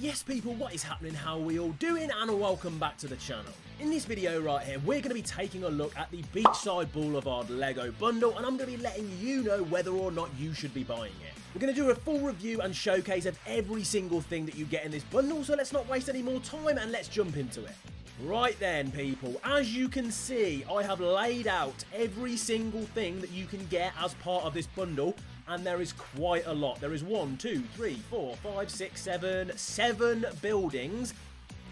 Yes people, what is happening, how are we all doing, and welcome back to the channel. In this video right here, we're going to be taking a look at the Beachside Boulevard Lego Bundle, and I'm going to be letting you know whether or not you should be buying it. We're going to do a full review and showcase of every single thing that you get in this bundle, so let's not waste any more time and let's jump into it. Right then people, as you can see, I have laid out every single thing that you can get as part of this bundle, and there is quite a lot. There is 1, 2, 3, 4, 5, 6, 7 buildings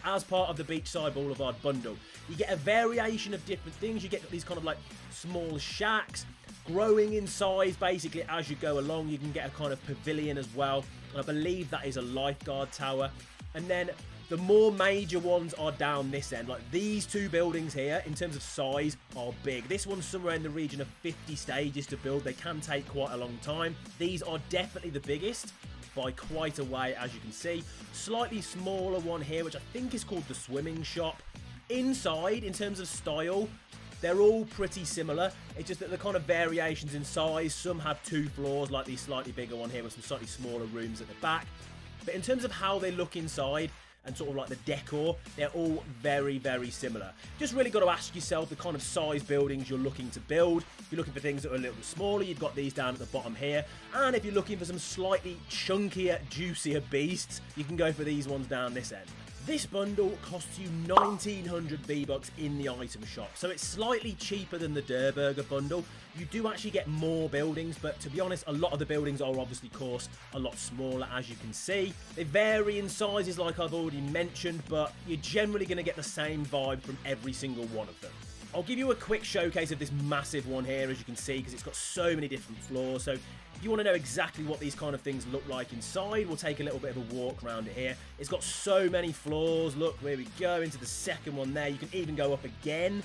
as part of the Beachside Boulevard Bundle. You get a variation of different things. You get these kind of like small shacks, growing in size basically as you go along. You can get a kind of pavilion as well, and I believe that is a lifeguard tower. And then the more major ones are down this end. Like these two buildings here, in terms of size, are big. This one's somewhere in the region of 50 stages to build. They can take quite a long time. These are definitely the biggest by quite a way, as you can see. Slightly smaller one here, which I think is called the swimming shop. Inside, in terms of style, they're all pretty similar. It's just that the kind of variations in size. Some have 2 floors, like the slightly bigger one here with some slightly smaller rooms at the back. But in terms of how they look inside, and sort of like the decor, they're all very, very similar. Just really got to ask yourself the kind of size buildings you're looking to build. If you're looking for things that are a little bit smaller, you've got these down at the bottom here. And if you're looking for some slightly chunkier, juicier beasts, you can go for these ones down this end. This bundle costs you 1900 V-Bucks in the item shop, so it's slightly cheaper than the Der Burger bundle. You do actually get more buildings, but to be honest, a lot of the buildings are obviously, of course, a lot smaller, as you can see. They vary in sizes, like I've already mentioned, but you're generally going to get the same vibe from every single one of them. I'll give you a quick showcase of this massive one here, as you can see, because it's got so many different floors. So if you want to know exactly what these kind of things look like inside, we'll take a little bit of a walk around it here. It's got so many floors. Look, where we go into the second one there. You can even go up again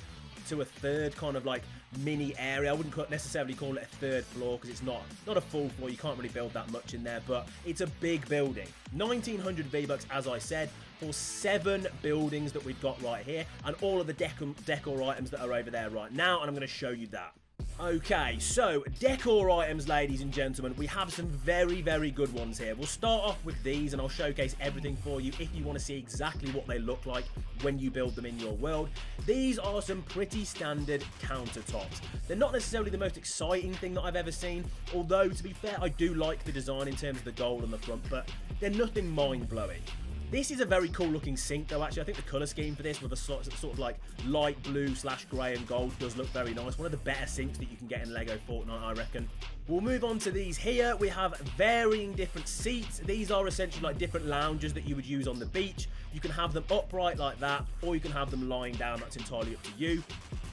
to a third kind of like mini area. I wouldn't necessarily call it a third floor because it's not a full floor. You can't really build that much in there, but it's a big building. 1900 V-Bucks, as I said, for 7 buildings that we've got right here, and all of the decor items that are over there right now, and I'm going to show you that. Okay, so decor items, ladies and gentlemen, we have some very, very good ones here. We'll start off with these, and I'll showcase everything for you if you want to see exactly what they look like when you build them in your world. These are some pretty standard countertops. They're not necessarily the most exciting thing that I've ever seen, although, to be fair, I do like the design in terms of the gold on the front, but they're nothing mind-blowing. This is a very cool looking sink though, actually. I think the colour scheme for this with a sort of like light blue / grey and gold does look very nice. One of the better sinks that you can get in Lego Fortnite, I reckon. We'll move on to these here. We have varying different seats. These are essentially like different lounges that you would use on the beach. You can have them upright like that, or you can have them lying down. That's entirely up to you.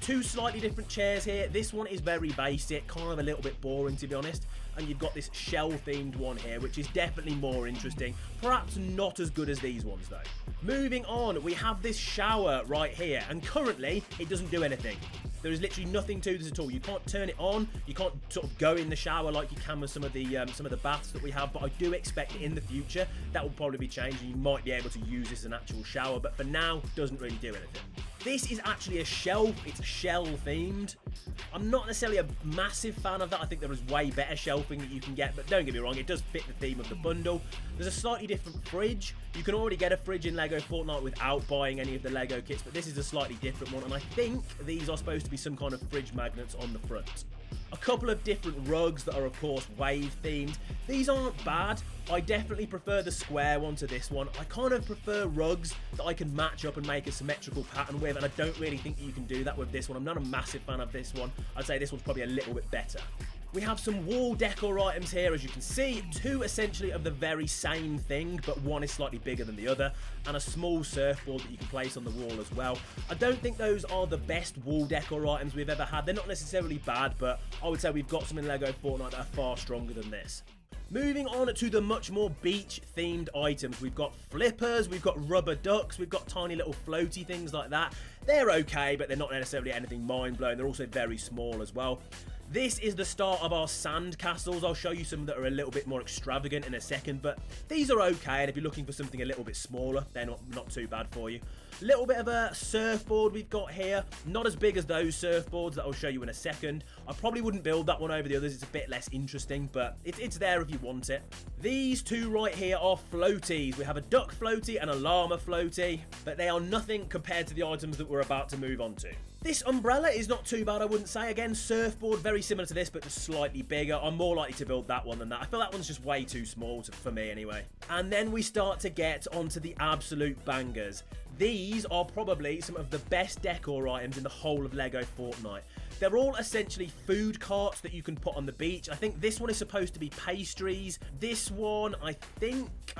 2 slightly different chairs here. This one is very basic, kind of a little bit boring to be honest. And you've got this shell themed one here, which is definitely more interesting. Perhaps not as good as these ones though. Moving on, we have this shower right here, and currently it doesn't do anything. There is literally nothing to this at all. You can't turn it on. You can't sort of go in the shower like you can with some of the baths that we have. But I do expect in the future that will probably be changed, and you might be able to use this as an actual shower. But for now, it doesn't really do anything. This is actually a shelf. It's shell themed. I'm not necessarily a massive fan of that. I think there is way better shelving that you can get, but don't get me wrong, it does fit the theme of the bundle. There's a slightly different fridge. You can already get a fridge in Lego Fortnite without buying any of the Lego kits, but this is a slightly different one, and I think these are supposed to be some kind of fridge magnets on the front. A couple of different rugs that are, of course, wave themed. These aren't bad. I definitely prefer the square one to this one. I kind of prefer rugs that I can match up and make a symmetrical pattern with, and I don't really think that you can do that with this one. I'm not a massive fan of this one. I'd say this one's probably a little bit better. We have some wall decor items here, as you can see. 2 essentially of the very same thing, but one is slightly bigger than the other, and a small surfboard that you can place on the wall as well. I don't think those are the best wall decor items we've ever had. They're not necessarily bad, but I would say we've got some in Lego Fortnite that are far stronger than this. Moving on to the much more beach-themed items. We've got flippers, we've got rubber ducks, we've got tiny little floaty things like that. They're okay, but they're not necessarily anything mind-blowing. They're also very small as well. This is the start of our sand castles. I'll show you some that are a little bit more extravagant in a second, but these are okay, and if you're looking for something a little bit smaller, they're not too bad for you. Little bit of a surfboard we've got here. Not as big as those surfboards that I'll show you in a second. I probably wouldn't build that one over the others. It's a bit less interesting, but it's there if you want it. These two right here are floaties. We have a duck floaty and a llama floaty, but they are nothing compared to the items that we're about to move on to. This umbrella is not too bad, I wouldn't say. Again, surfboard, very similar to this, but just slightly bigger. I'm more likely to build that one than that. I feel that one's just way too small for me anyway. And then we start to get onto the absolute bangers. These are probably some of the best decor items in the whole of Lego Fortnite. They're all essentially food carts that you can put on the beach. I think this one is supposed to be pastries. This one, I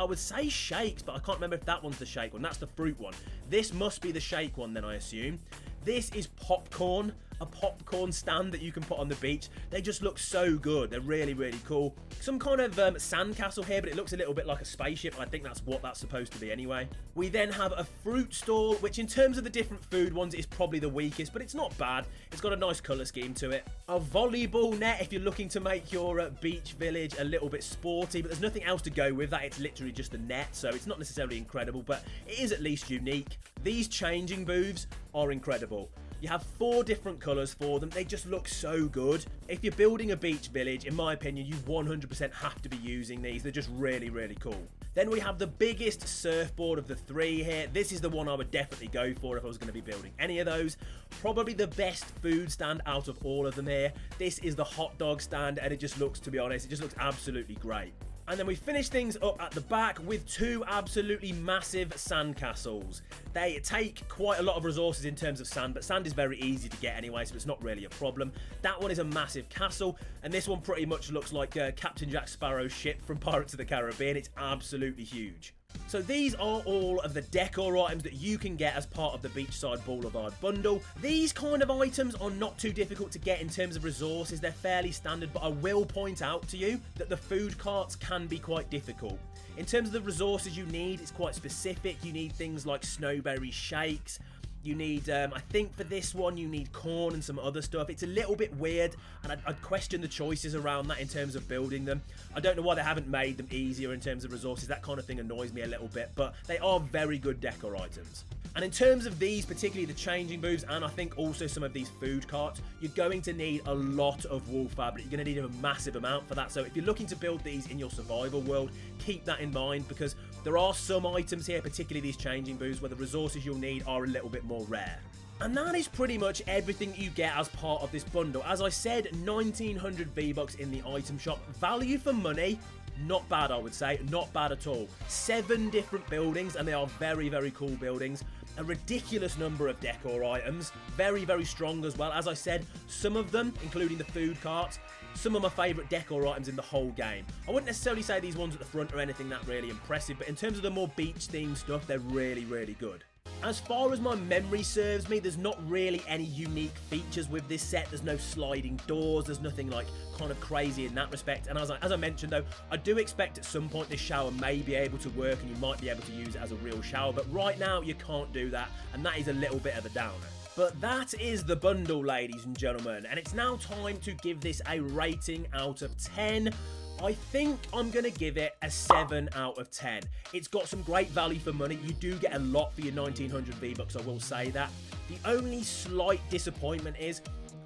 would say shakes, but I can't remember if that one's the shake one. That's the fruit one. This must be the shake one then, I assume. This is popcorn, a popcorn stand that you can put on the beach. They just look so good. They're really, really cool. Some kind of sandcastle here, but it looks a little bit like a spaceship. I think that's what that's supposed to be anyway. We then have a fruit stall, which in terms of the different food ones is probably the weakest, but it's not bad. It's got a nice colour scheme to it. A volleyball net if you're looking to make your beach village a little bit sporty, but there's nothing else to go with that. It's literally just a net, so it's not necessarily incredible, but it is at least unique. These changing booths are incredible. You have 4 different colours for them. They just look so good. If you're building a beach village, in my opinion, you 100% have to be using these. They're just really, really cool. Then we have the biggest surfboard of the 3 here. This is the one I would definitely go for if I was going to be building any of those. Probably the best food stand out of all of them here. This is the hot dog stand, and it just looks, to be honest, it just looks absolutely great. And then we finish things up at the back with 2 absolutely massive sand castles. They take quite a lot of resources in terms of sand, but sand is very easy to get anyway, so it's not really a problem. That one is a massive castle, and this one pretty much looks like Captain Jack Sparrow's ship from Pirates of the Caribbean. It's absolutely huge. So these are all of the decor items that you can get as part of the Beachside Boulevard Bundle. These kind of items are not too difficult to get in terms of resources. They're fairly standard, but I will point out to you that the food carts can be quite difficult. In terms of the resources you need, it's quite specific. You need things like snowberry shakes. You need, I think for this one, you need corn and some other stuff. It's a little bit weird, and I'd question the choices around that in terms of building them. I don't know why they haven't made them easier in terms of resources. That kind of thing annoys me a little bit, but they are very good decor items. And in terms of these, particularly the changing booths, and I think also some of these food carts, you're going to need a lot of wool fabric. You're going to need a massive amount for that. So if you're looking to build these in your survival world, keep that in mind, because there are some items here, particularly these changing booths, where the resources you'll need are a little bit more rare. And that is pretty much everything you get as part of this bundle. As I said, 1900 V-Bucks in the item shop. Value for money, not bad, I would say. Not bad at all. 7 different buildings, and they are very, very cool buildings. A ridiculous number of decor items. Very, very strong as well. As I said, some of them, including the food carts, some of my favourite decor items in the whole game. I wouldn't necessarily say these ones at the front are anything that really impressive, but in terms of the more beach-themed stuff, they're really, really good. As far as my memory serves me, there's not really any unique features with this set. There's no sliding doors. There's nothing like kind of crazy in that respect. And as I mentioned though, I do expect at some point this shower may be able to work and you might be able to use it as a real shower. But right now you can't do that. And that is a little bit of a downer. But that is the bundle, ladies and gentlemen. And it's now time to give this a rating out of 10. I think I'm going to give it a 7 out of 10. It's got some great value for money. You do get a lot for your 1900 V-Bucks, I will say that. The only slight disappointment is,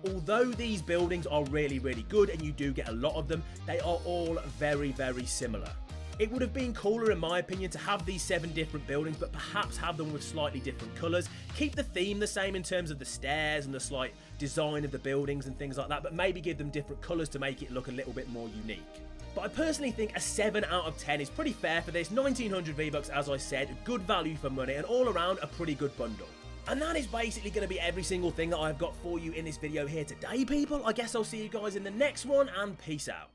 although these buildings are really, really good and you do get a lot of them, they are all very, very similar. It would have been cooler, in my opinion, to have these 7 different buildings, but perhaps have them with slightly different colours. Keep the theme the same in terms of the stairs and the slight design of the buildings and things like that, but maybe give them different colours to make it look a little bit more unique. But I personally think a 7 out of 10 is pretty fair for this. 1900 V-Bucks, as I said, good value for money, and all around a pretty good bundle. And that is basically going to be every single thing that I've got for you in this video here today, people. I guess I'll see you guys in the next one, and peace out.